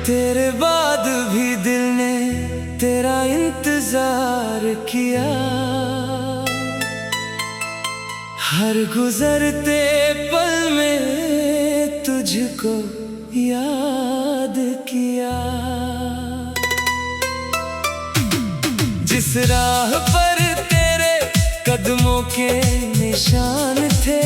तेरे बाद भी दिल ने तेरा इंतजार किया, हर गुजरते पल में तुझको याद किया। जिस राह पर तेरे कदमों के निशान थे,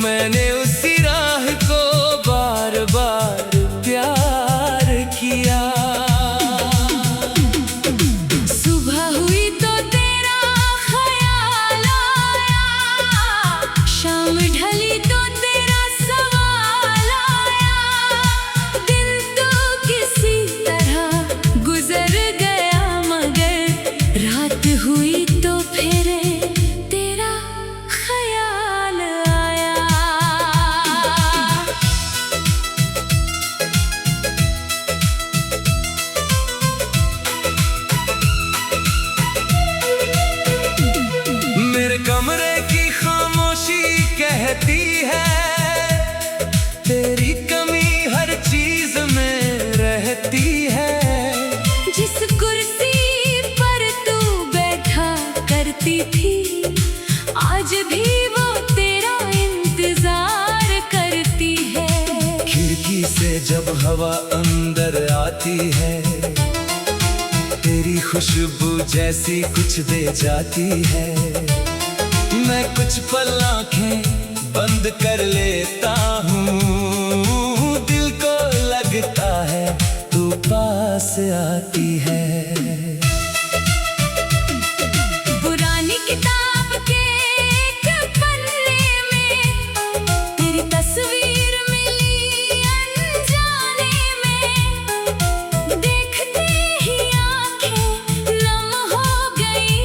मैंने उसी राह को बार बार प्यार किया। सुबह हुई तो तेरा ख्याल आया, शाम ढली तो तेरा सवाल आया। दिन तो किसी तरह गुजर गया, मगर रात हुई तो फिर तेरा ख्याल आया। मेरे कमरे की खामोशी कहती है, तेरी कमी हर चीज में रहती है। जिस कुर्सी पर तू बैठा करती थी, आज भी वो तेरा इंतजार करती है। खिड़की से जब हवा अंदर आती है, तेरी खुशबू जैसी कुछ दे जाती है। मैं कुछ पल आंखें बंद कर लेता हूँ, दिल को लगता है तू पास आती है। पुरानी किताब के एक पन्ने में तेरी तस्वीर मिली अनजाने में। देखते ही आंखें नम हो गई,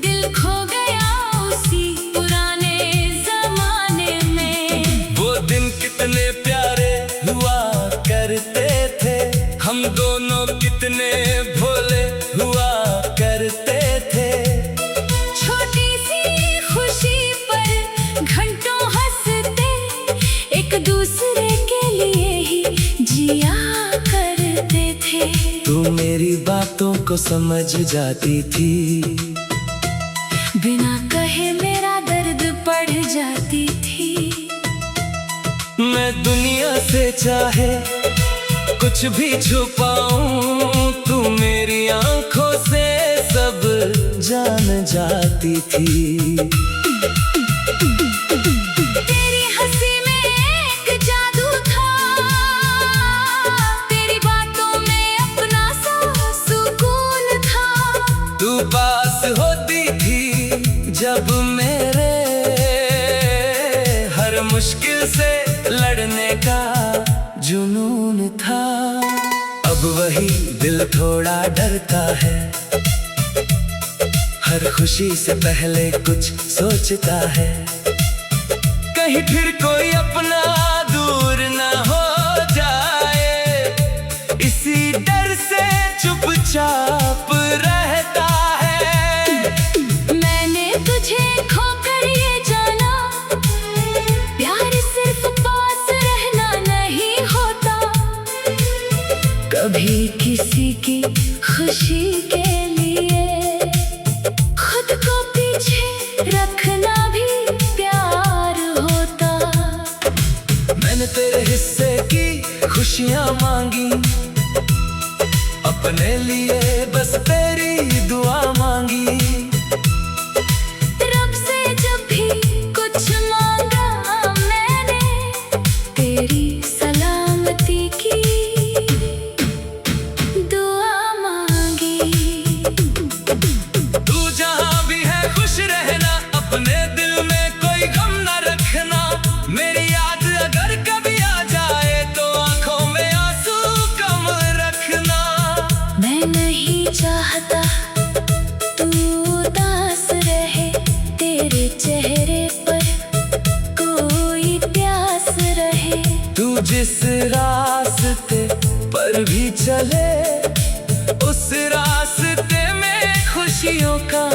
दिल खो गया उसी पुराने जमाने में। वो दिन कितने प्यारे हुआ करते थे, हम दोनों कितने भोले हुआ करते थे। छोटी सी खुशी पर घंटों हंसते, एक दूसरे के लिए ही जिया करते थे। तू मेरी बातों को समझ जाती थी, बिना कहे मेरा दर्द बढ़ जाती थी। मैं दुनिया से चाहे कुछ भी छुपाऊं, तू मेरी आंखों से सब जान जाती थी। तेरी हंसी में एक जादू था, तेरी बातों में अपना सा सुकून था। तू पास होती थी जब मेरे, हर मुश्किल से लड़ने का जुनून था। अब वही दिल थोड़ा डरता है, हर खुशी से पहले कुछ सोचता है। कहीं फिर कोई अपना दूर ना हो जाए, इसी डर से चुपचाप रहता है। मैंने तुझे खोकर ये जाना, प्यार सिर्फ पास रहना नहीं होता। कभी किसी की खुशी के लिए खुद को पीछे रखना भी प्यार होता। मैंने तेरे हिस्से की खुशियां मांगी, अपने लिए बस तेरी दुआ मांगी। रब से जब भी कुछ मांगा मैंने, तेरी सलामती की दुआ मांगी। तू जहां भी है खुश रहना, अपने दिल में कोई गम न रखना। मेरी याद अगर कभी आ जाए तो आंखों तू जिस रास्ते पर भी चले, उस रास्ते में खुशियों का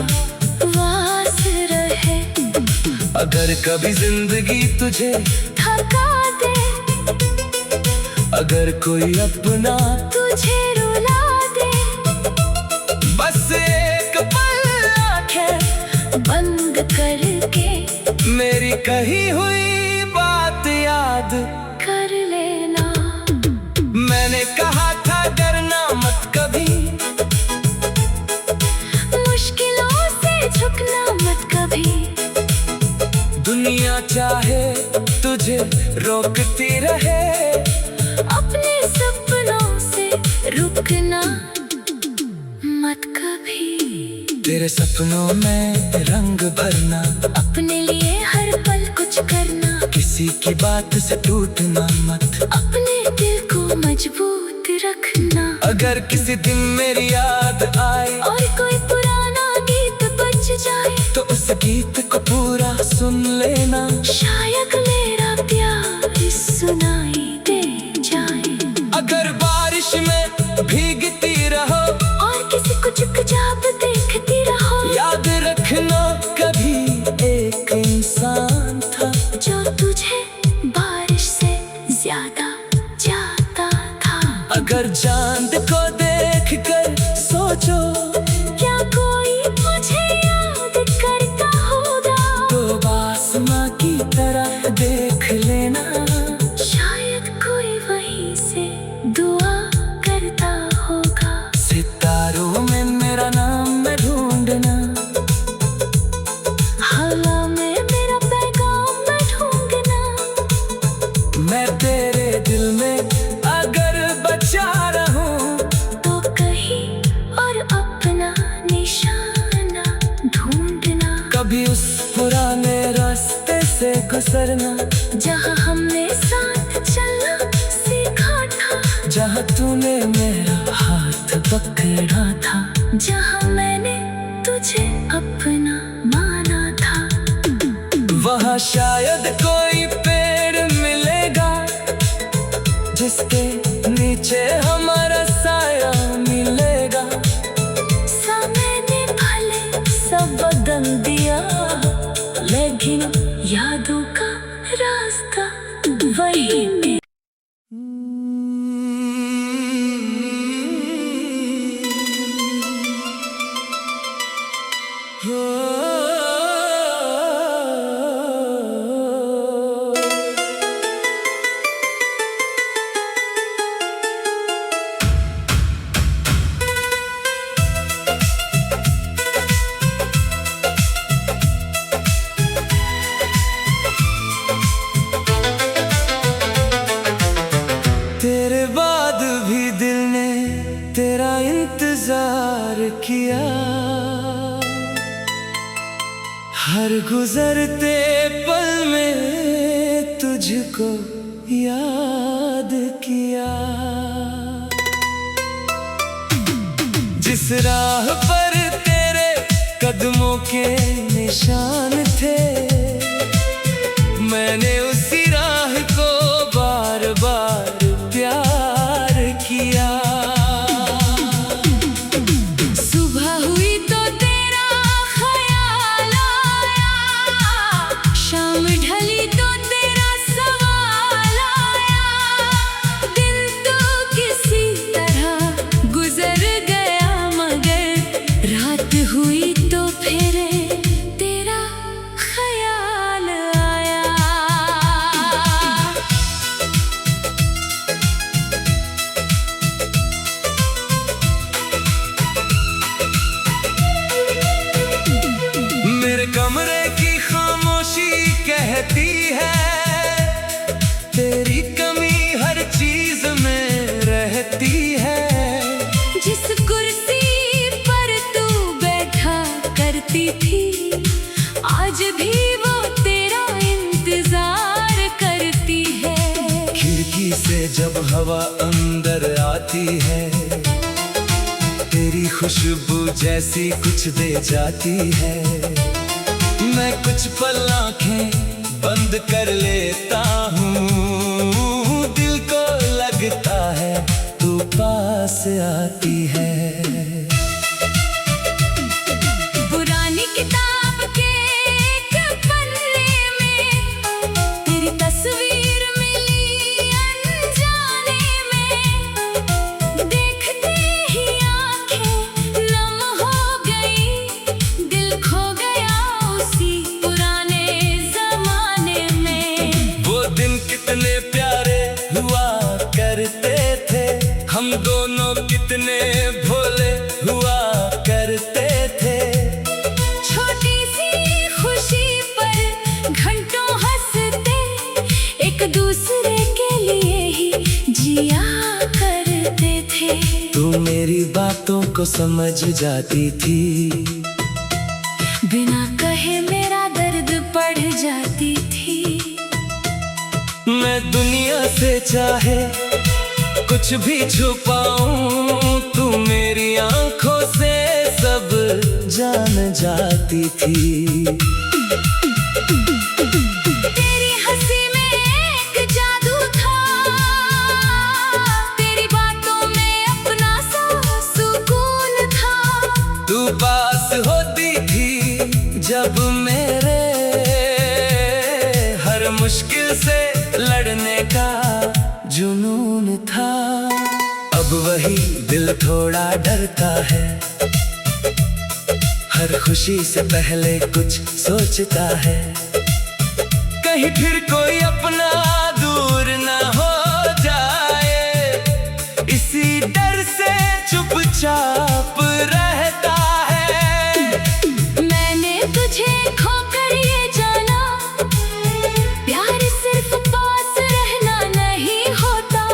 वास रहे। अगर कभी जिंदगी तुझे थका दे, अगर कोई अपना तुझे रुला दे, बस एक पल आंखें बंद करके मेरी कही हुई बात याद कर लेना। मैंने कहा था डरना मत कभी, मुश्किलों से झुकना मत कभी। दुनिया चाहे तुझे रोकती रहे, अपने सपनों से रुकना मत कभी। तेरे सपनों में रंग भरना, अपने लिए हर पल कुछ करना, किसी की बात से टूटना मत, अपने दिल को मजबूत रखना। अगर किसी दिन मेरी याद आए और कोई पुराना गीत बज जाए, तो उस गीत को पूरा सुन लेना। शायद मेरा प्यार सुनाई दे जाए। अगर बारिश में भीगती रहो और किसी को चुपचाप देखती रहो, याद रखना कभी एक इंसान था जो तुझे बारिश से ज्यादा चाहता था। अगर चांद को देख कर सोचो, क्या कोई मुझे याद करता होगा, तो आसमां की तरह देख लेना। शायद कोई वहीं से दुआ करता होगा। सितारों में मेरा नाम मैं ढूंढना, हवा में मेरा पैगाम मैं ढूंढना। मैं तेरे दिल में अगर बचा रहूं, तो कहीं और अपना निशाना ढूंढना। कभी उस पुराने रास्ते से गुजरना, जहाँ हमने साथ चलना सीखा था, जहाँ तूने मेरा हाथ पकड़ा था, जहाँ मैंने तुझे अपना माना था। वहाँ शायद कोई पेड़ मिलेगा जिसके नीचे हमारा साया मिलेगा। समय ने भले सब बदल दिया, लेकिन यादों का रास्ता वही में। तेरे बाद भी दिल ने तेरा इंतजार किया, हर गुजरते पल में तुझको याद किया। जिस राह पर तेरे कदमों के निशान थे, मैंने उसी राह को बार बार प्यार किया। सुबह हुई तो तेरा ख्याल आया, शाम ढली तो तेरा सवाल आया। दिल तो किसी तरह गुजर गया, मगर रात हुई तो फिर तेरा ख्याल आया। मेरे कमरे की खामोशी कहती है, तेरी कमी हर चीज में रहती है। जिस कुर्सी पर तू बैठा करती थी, आज भी वो तेरा इंतजार करती है। खिड़की से जब हवा अंदर आती है, तेरी खुशबू जैसी कुछ दे जाती है। मैं कुछ पल आंखें बंद कर लेता हूँ, आती है। पुरानी किताब के एक पन्ने में तेरी तस्वीर मिली अनजाने में। देखते ही आंखें नम हो गई, दिल खो गया उसी पुराने जमाने में। वो दिन कितने प्यारे हुआ करते थे, हम दोनों कितने भोले हुआ करते थे। छोटी सी खुशी पर घंटों हंसते, एक दूसरे के लिए ही जिया करते थे। तू मेरी बातों को समझ जाती थी, बिना कहे मेरा दर्द बढ़ जाती थी। मैं दुनिया से चाहे कुछ भी छुपाऊं, तू मेरी आंखों से सब जान जाती थी। तेरी हंसी में एक जादू था, तेरी बातों में अपना सा सुकून था। तू पास होती थी जब मेरे, हर मुश्किल से लड़ने का जुनून था। अब वही दिल थोड़ा डरता है, हर खुशी से पहले कुछ सोचता है। कहीं फिर कोई अपना दूर ना हो जाए, इसी डर से चुपचाप रहता है। मैंने तुझे खोकर ये जाना, प्यार सिर्फ पास रहना नहीं होता।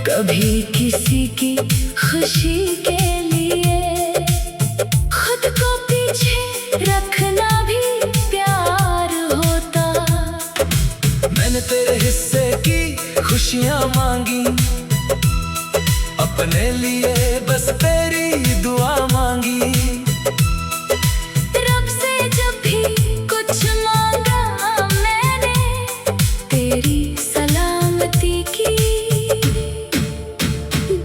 कभी किसी की खुशी के लिए खुद को पीछे रखना भी प्यार होता। मैंने तेरे हिस्से की खुशियां मांगी, अपने लिए बस तेरी दुआ मांगी। रब से जब भी कुछ मांगा मैंने, तेरी सलामती की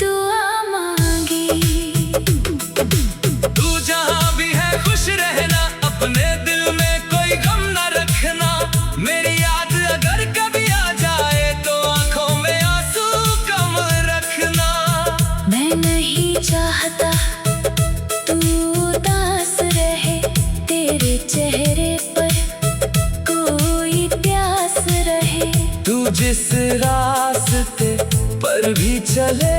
दुआ मांगी। तू जहां भी है खुश रहना, अपने दिल में कोई गम न रखना। मेरी याद अगर कभी आ जाए तो आंखों में आंसू कम रखना। मैं नहीं चाहता तू उदास रहे, तेरे चेहरे पर कोई प्यास रहे। तू जिस रास्ते पर भी चले,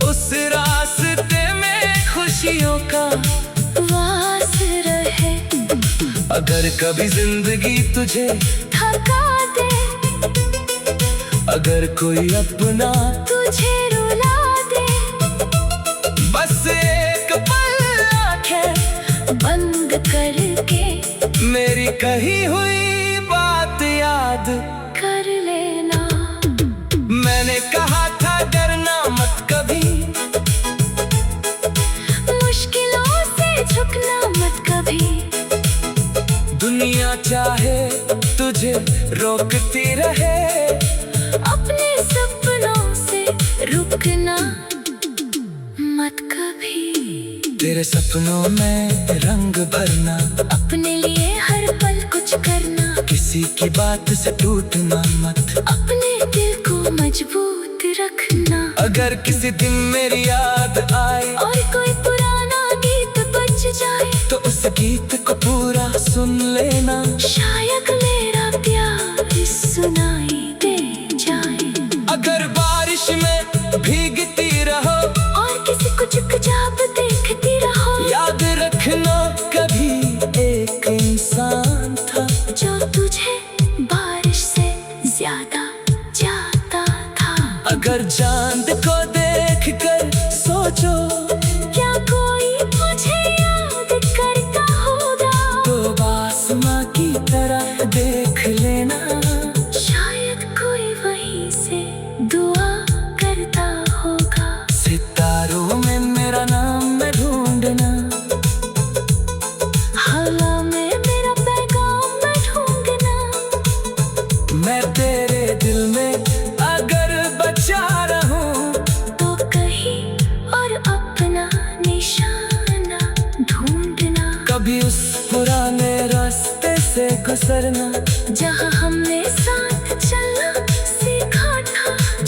उस रास्ते में खुशियों का वास रहे। अगर कभी जिंदगी तुझे थका दे, अगर कोई अपना तुझे रुला दे, बस एक पल आंखें बंद करके मेरी कही हुई बात याद कर लेना। मैंने कहा था डरना मत कभी, मुश्किलों से झुकना मत कभी। दुनिया चाहे तुझे रोकती रहे, अपने सपनों से रुकना मत कभी। तेरे सपनों में रंग भरना, अपने लिए हर पल कुछ करना। किसी की बात से टूटना मत, अपने दिल को मजबूत रखना। अगर किसी दिन मेरी याद आए और कोई पुराना गीत बज जाए, तो उस गीत को पूरा सुन लेना। शायद मेरा प्यार सुनाई दे जाए। अगर बारिश में भीगती रहो और किसी को चुपचाप देखती रहो, याद रखना कभी एक इंसान था जो तुझे बारिश से ज्यादा चाहता था। अगर चांद को देख कर सोचो, क्या कोई मुझे याद करता होगा? तो आसमां की तरह देख लेना। शायद कोई वहीं से दुआ करता होगा। सितारों में मेरा नाम मैं ढूंढना, हवा में मेरा पैगाम मैं ढूंढना। मैं तेरे दिल में अगर बचा रहूं, तो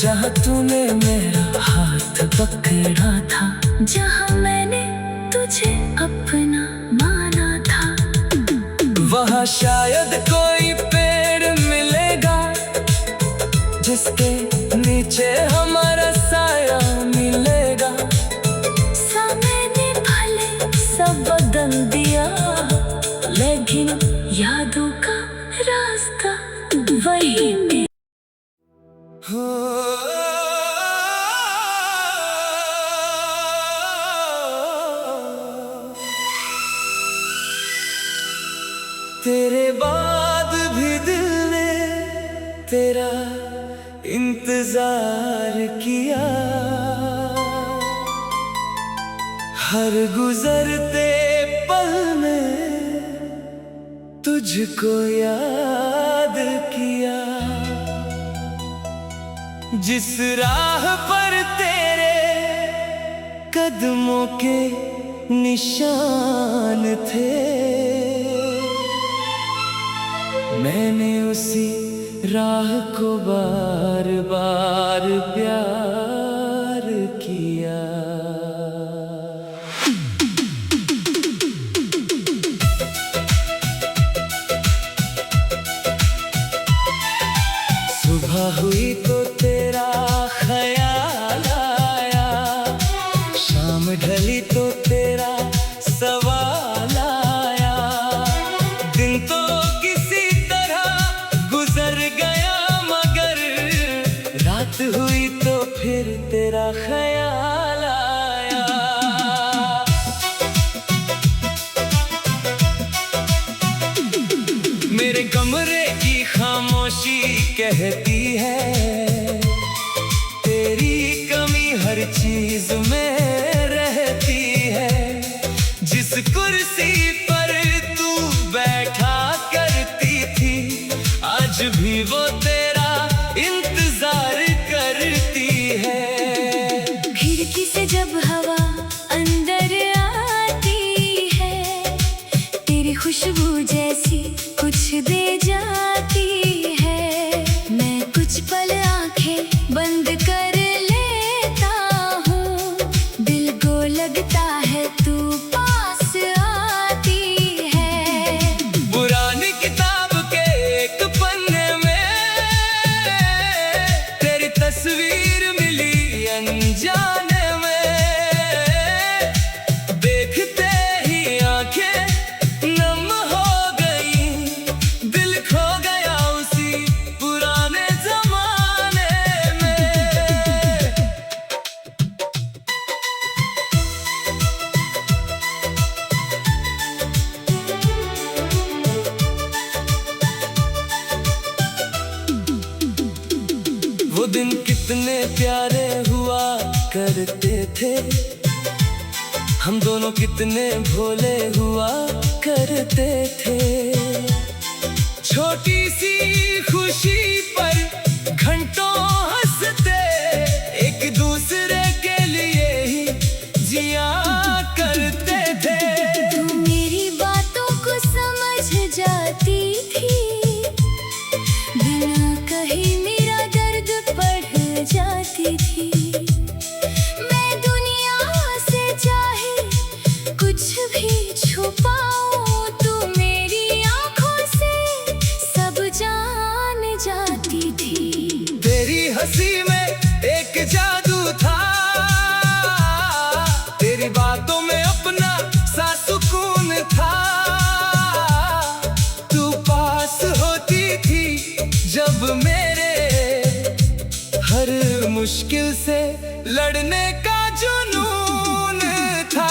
जहाँ तूने मेरा हाथ पकड़ा था, जहाँ मैंने तुझे अपना माना था। वहाँ शायद कोई पेड़ मिलेगा जिसके नीचे हमारा साया मिलेगा। समय ने भले सब बदल दिया, लेकिन यादों का रास्ता वही में। तेरे बाद भी दिल ने तेरा इंतजार किया, हर गुजरते पल में तुझको याद किया। जिस राह पर तेरे कदमों के निशान थे, मैंने उसी राह को बार बार प्यार किया। सुबह हुई तो तेरा ख्याल आया, शाम ढली तो तेरा सवाल आया। दिन तो किसी तरह गुजर गया, मगर रात हुई तो फिर तेरा ख्याल आया। मेरे कमरे की खामोशी कहती है, तेरी कमी हर चीज में रहती है। जिस कुर्सी पर तू बैठा करती थी, आज भी वो तेरा इंतजार करती है। खिड़की से जब हवा अंदर आती है, तेरी खुशबू जैसी कुछ दे जाती है। मैं कुछ पल आंखें बंद कर लेता हूँ, दिल को लगता है तू पास आती है। पुरानी किताब के एक पन्ने में तेरी तस्वीर मिली अनजाने में। देखते ही आंखें नम हो गई, दिल खो गया उसी पुराने जमाने में। वो दिन कितने प्यारे हुआ करते थे, हम दोनों कितने भोले हुआ करते थे। छोटी सी खुशी पर घंटों हंसते, एक दूसरे के लिए ही जिया करते थे। तू मेरी बातों को समझ जाती थी, बिना कहीं मेरा दर्द बढ़ जाती थी। मैं दुनिया से चाहे कुछ भी छुपाऊं, तू मेरी आंखों से सब जान जाती थी। तेरी हंसी में एक जादू था, तेरी बातों में अपना सा सुकून था। तू पास होती थी जब मेरे हर मुश्किल से लड़ने का जुनून था।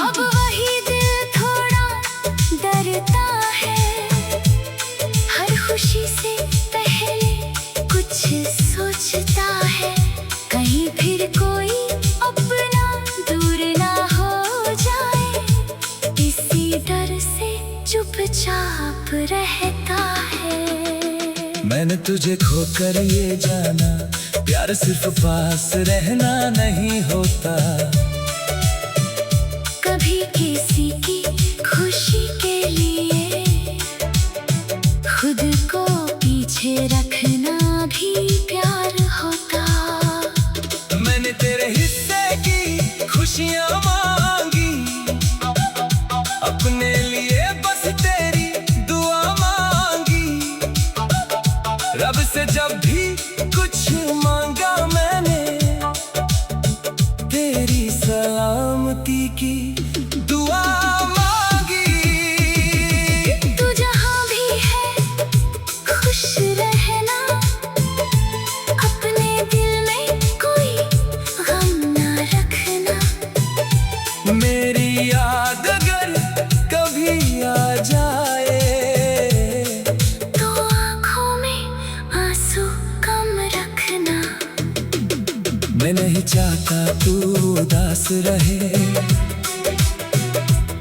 अब वही दिल थोड़ा डरता है, हर खुशी से पहले कुछ सोचता है। कहीं फिर कोई अपना दूर ना हो जाए, इसी डर से चुपचाप रहता है। मैंने तुझे खोकर ये जाना, प्यार सिर्फ पास रहना नहीं होता। कभी किसी की खुशी के लिए खुद को पीछे रखना भी प्यार होता। मैं नहीं चाहता तू उदास रहे।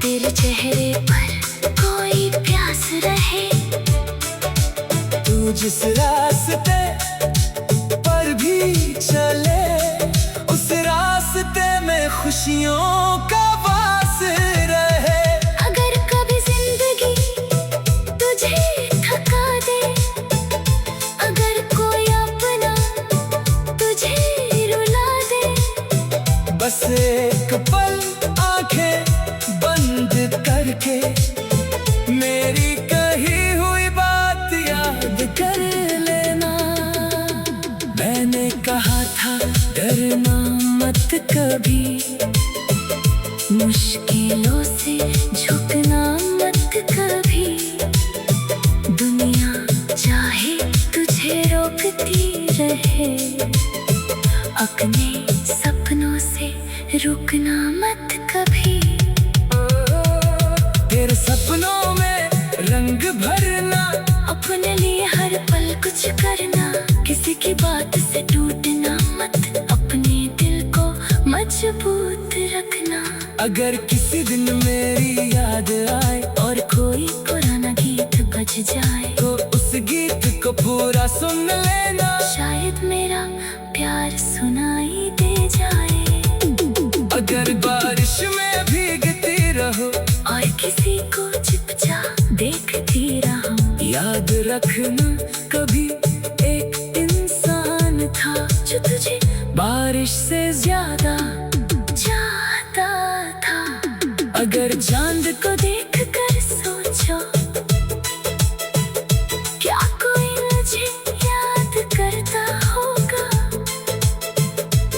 तेरे चेहरे पर कोई प्यास रहे। तू जिस रास्ते पर भी चले उस रास्ते में खुशियों का वास रहे। अगर कभी जिंदगी तुझे थका दे, अगर कोई अपना तुझे रुला दे, बस एक पल आंखें बंद करके मेरी कही हुई बात याद कर लेना। मैंने कहा था डरना मत कभी, मुश्किलों से झुकना मत कभी। दुनिया चाहे तुझे रोकती रहे, अपने सपनों से रुकना मत कभी। तेरे सपनों में रंग भरना, अपने लिए हर पल कुछ करना। किसी की बात से टूटना मत, अपने दिल को मजबूत रखना। अगर किसी दिन मेरी याद आए और कोई पुराना गीत बज जाए, तो उस गीत को पूरा सुन लेना। शायद मेरा प्यार सुनाई दे जाए। अगर बारिश में भीगती रहो और किसी को चिपचा देखती रहूं, याद रखना कभी एक इंसान था जो तुझे बारिश से ज्यादा चाहता था। अगर चांद को देख कर सोचो, क्या कोई मुझे याद करता होगा?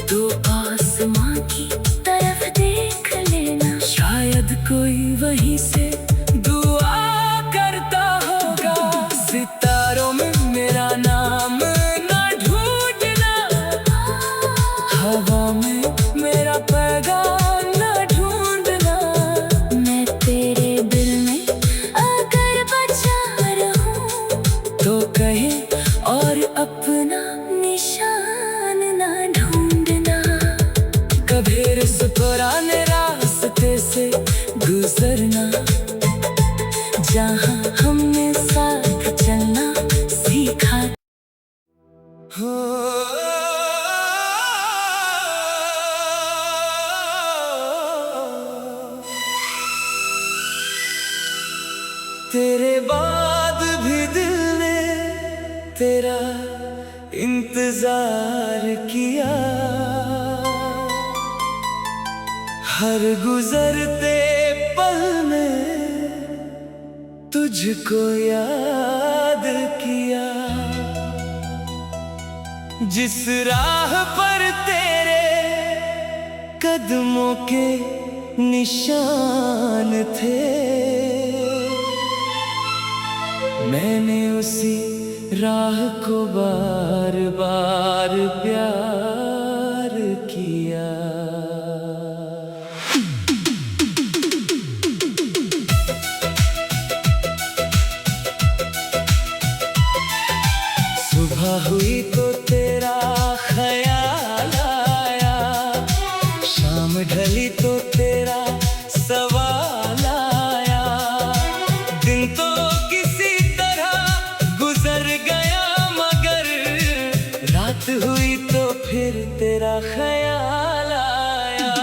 तो आसमां की तरफ देख लेना, शायद कोई वहीं से दुआ करता होगा। सितारों में मेरा नाम ना ढूंढना, हवा में मेरा पैगाम ना ढूंढना। मैं तेरे दिल में अगर बचा रहूं, तो कहे और अपना निशान ना ढूंढना। कभी इस पुराने रास्ते से गुजरना, जहाँ हमने साथ चलना सीखा। हो तेरे बाद भी दिल ने तेरा इंतजार किया, हर गुजरते पल में तुझको याद किया। जिस राह पर तेरे कदमों के निशान थे, मैंने उसी राह को बार बार प्यार किया। सुबह हुई तो तेरा ख्याल आया, शाम ढली तो तेरा सवाल आया। दिन तो किसी तरह गुजर गया, मगर रात हुई तो फिर तेरा ख्याल आया।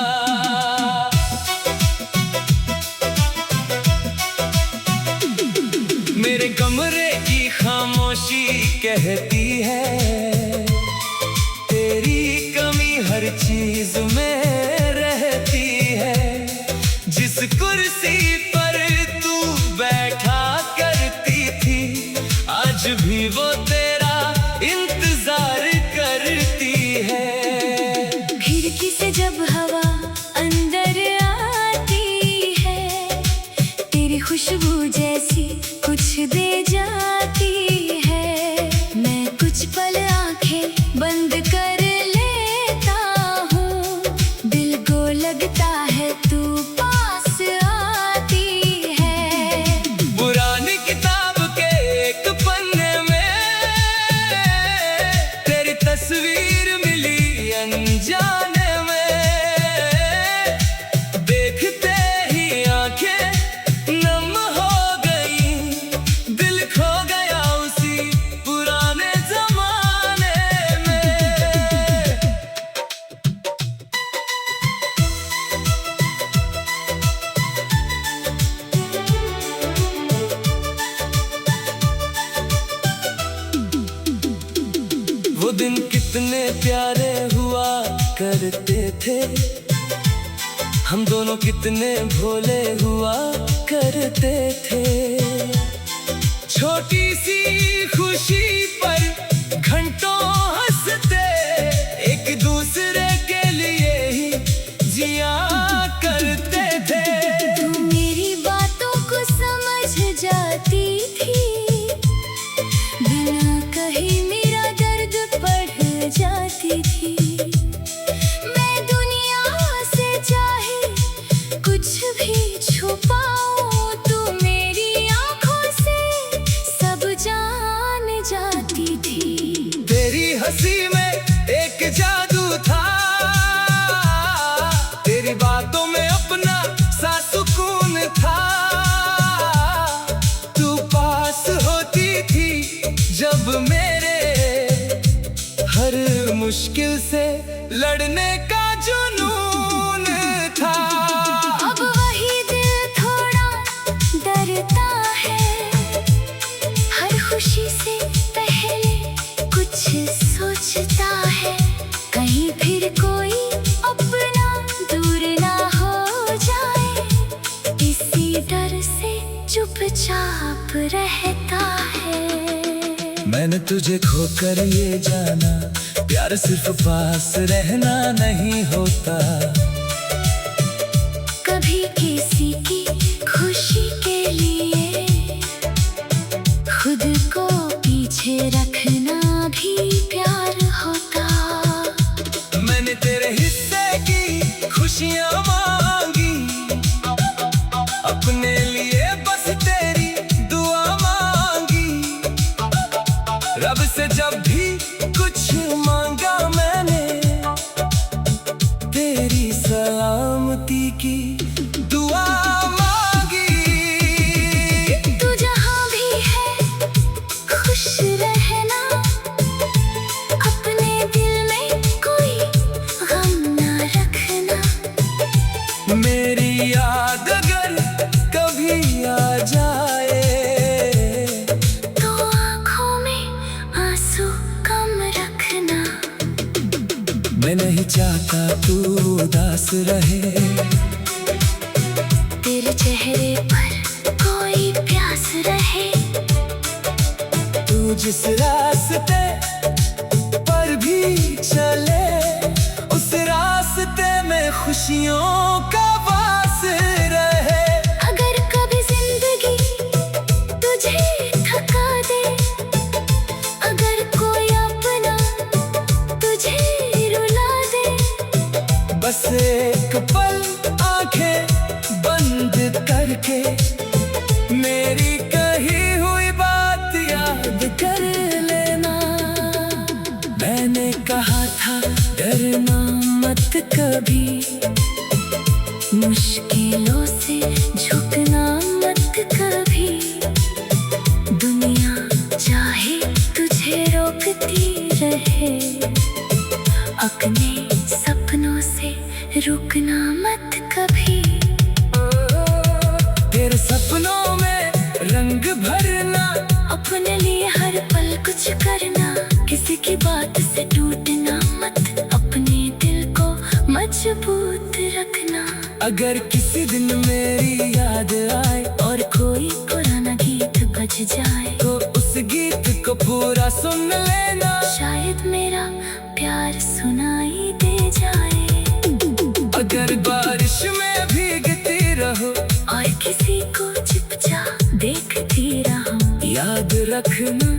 मेरे कमरे की खामोशी कहती है, तेरी कमी हर चीज में रहती है। जिस कुर्सी पर तू बैठा करती थी, आज भी वो तेरा इंतजार करती है। खिड़की से जब हवा अंदर आती है, तेरी खुशबू जैसी कुछ दे जाती है। मैं कुछ पल आंखें बंद कर लेता हूँ, दिल को लगता है तू पास आती है। पुरानी किताब के एक पन्ने में तेरी तस्वीर मिली अनजान कितने प्यारे हुआ करते थे, हम दोनों कितने भोले हुआ करते थे। छोटी सी खुशी पर घंटों हंसते, एक दूसरे के लिए ही जिया करते थे। तू मेरी बातों को समझ जाती थी, बिना कहे मेरा दर्द बढ़ जाती थी। मैं दुनिया से चाहे कुछ भी छुपाऊं, तू मेरी आंखों से सब जान जाती थी। तेरी हंसी में एक जादू था, तेरी बातों में अपना सा सुकून था। तू पास होती थी जब मेरे हर मुश्किल से लड़ने का जुनून था। अब वही दिल थोड़ा डरता है, हर खुशी से पहले कुछ सोचता है। कहीं फिर कोई अपना दूर ना हो जाए, इसी डर से चुपचाप रहता है। मैंने तुझे खोकर ये जाना, प्यार सिर्फ पास रहना नहीं होता। कभी किसी की खुशी के लिए खुद को पीछे रखना भी प्यार होता। मैंने तेरे हिस्से की खुशियां मांगी, अपने लिए बस तेरी दुआ मांगी। रब से जब भी कुछ मांगा मैंने, तेरी सलामती की दुआ मांगी। तू जहाँ भी है खुश रहना, अपने दिल में कोई गम ना रखना। मेरी याद अगर कभी आ जाए, तो आँखों में आंसू कम रखना। मैं नहीं चाहता तू उदास रहे, तेरे चेहरे पर कोई प्यास रहे। तू जिस रास्ते पर भी चले, उस रास्ते में खुशियों का वास रहे। अगर कभी जिंदगी तुझे थका दे, अगर कोई अपना तुझे रुला दे, बस एक पल आंखें बंद करके मेरी कही हुई बात याद कर लेना। मैंने कहा था डरना मत कभी, मुश्किलों से झुकना मत कभी। दुनिया चाहे तुझे रोकती रहे, अपने सपनों से रुकना मत कभी। तेरे सपनों में रंग भरना, अपने लिए हर पल कुछ करना, किसी की बात से टूटना मत, अपने दिल को मजबूत रखना। अगर किसी दिन मेरी याद आए और कोई पुराना गीत बज जाए, तो उस गीत को पूरा सुन लेना। शायद मेरा प्यार सुनाई दे जाए। अगर बारिश में भीगती रहो और किसी को चुपचाप देखती रहूं, याद रखना